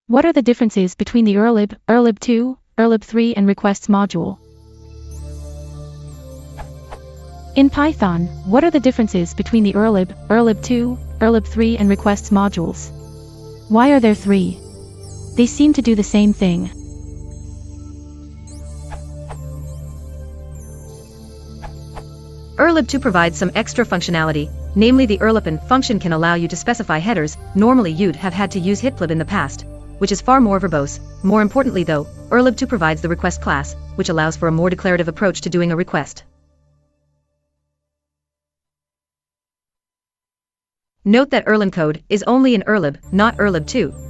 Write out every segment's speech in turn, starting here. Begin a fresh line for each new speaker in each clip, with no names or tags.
What are the differences between the urllib, urllib2, urllib3 and requests module? In Python, what are the differences between the urllib, urllib2, urllib3 and requests modules? Why are there three? They seem to do the same thing.
Urllib2 provides some extra functionality, namely the urllib3 function can allow you to specify headers. Normally you'd have had to use urllib in the past, which is far more verbose. More importantly though, urllib2 provides the request class, which allows for a more declarative approach to doing a request. Note that Erlang code is only in urllib, not urllib2.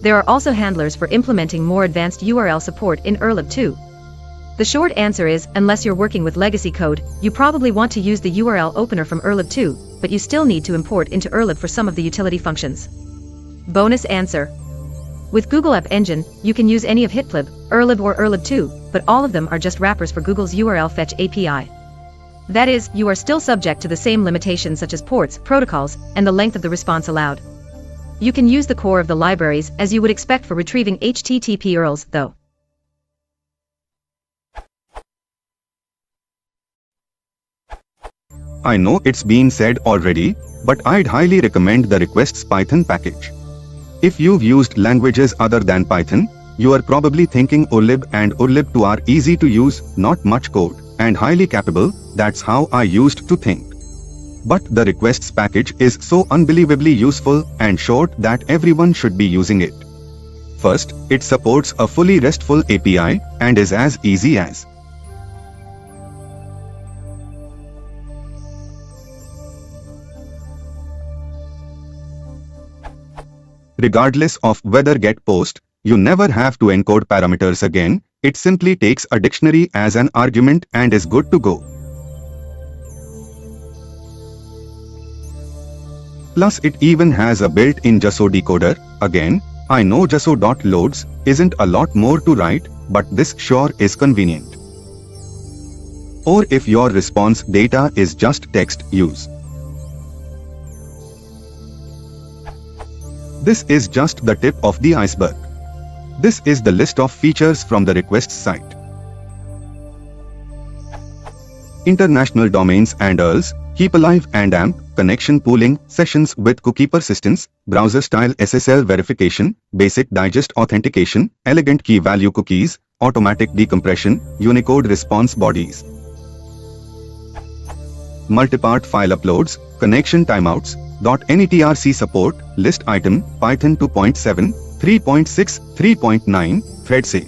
There are also handlers for implementing more advanced URL support in urllib2. The short answer is, unless you're working with legacy code, you probably want to use the URL opener from urllib2, but you still need to import into urllib for some of the utility functions. Bonus answer. With Google App Engine, you can use any of urllib, urllib or urllib2, but all of them are just wrappers for Google's URL fetch API. That is, you are still subject to the same limitations such as ports, protocols, and the length of the response allowed. You can use the core of the libraries as you would expect for retrieving HTTP URLs, though.
I know it's been said already, but I'd highly recommend the requests Python package. If you've used languages other than Python, you are probably thinking urllib and urllib2 are easy to use, not much code, and highly capable. That's how I used to think. But the requests package is so unbelievably useful and short that everyone should be using it. First, it supports a fully RESTful API and is as easy as regardless of whether get post, you never have to encode parameters again. It simply takes a dictionary as an argument and is good to go. Plus it even has a built-in JSO decoder. Again, I know JSO.loads isn't a lot more to write, but this sure is convenient. Or if your response data is just text, use. This is just the tip of the iceberg. This is the list of features from the requests site. International domains and URLs, keep alive and AMP, connection pooling, sessions with cookie persistence, browser-style SSL verification, basic digest authentication, elegant key-value cookies, automatic decompression, Unicode response bodies, multi-part file uploads, connection timeouts, .netrc support, list item, Python 2.7, 3.6, 3.9, thread safe.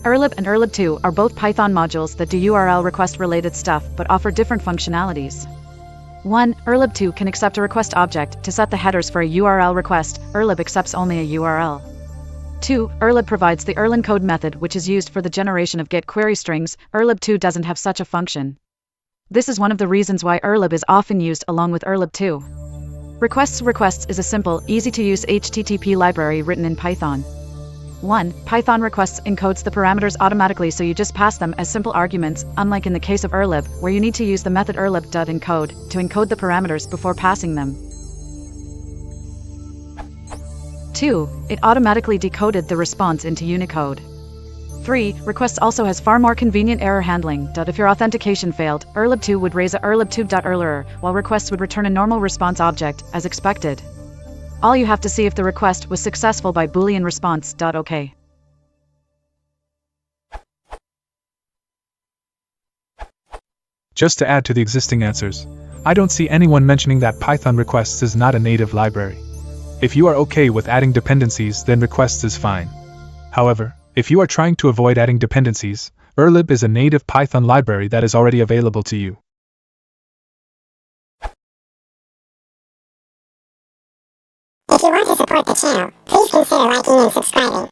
Urllib and urllib2 are both Python modules that do URL request-related stuff but offer different functionalities. 1. Urllib2 can accept a request object to set the headers for a URL request. Urllib accepts only a URL. 2. Urllib provides the Erlang code method which is used for the generation of GET query strings. Urllib2 doesn't have such a function. This is one of the reasons why urllib is often used along with urllib2. Requests is a simple, easy-to-use HTTP library written in Python. 1. Python requests encodes the parameters automatically, so you just pass them as simple arguments, unlike in the case of urllib, where you need to use the method urllib.encode to encode the parameters before passing them. 2. It automatically decoded the response into Unicode. 3. Requests also has far more convenient error handling. If your authentication failed, urllib2 would raise a urllib2.url, while requests would return a normal response object, as expected. All you have to see if the request was successful by Boolean response. OK.
Just to add to the existing answers, I don't see anyone mentioning that Python requests is not a native library. If you are okay with adding dependencies, then requests is fine. However, if you are trying to avoid adding dependencies, urllib is a native Python library that is already available to you.
If you want to support the channel, please consider liking and subscribing.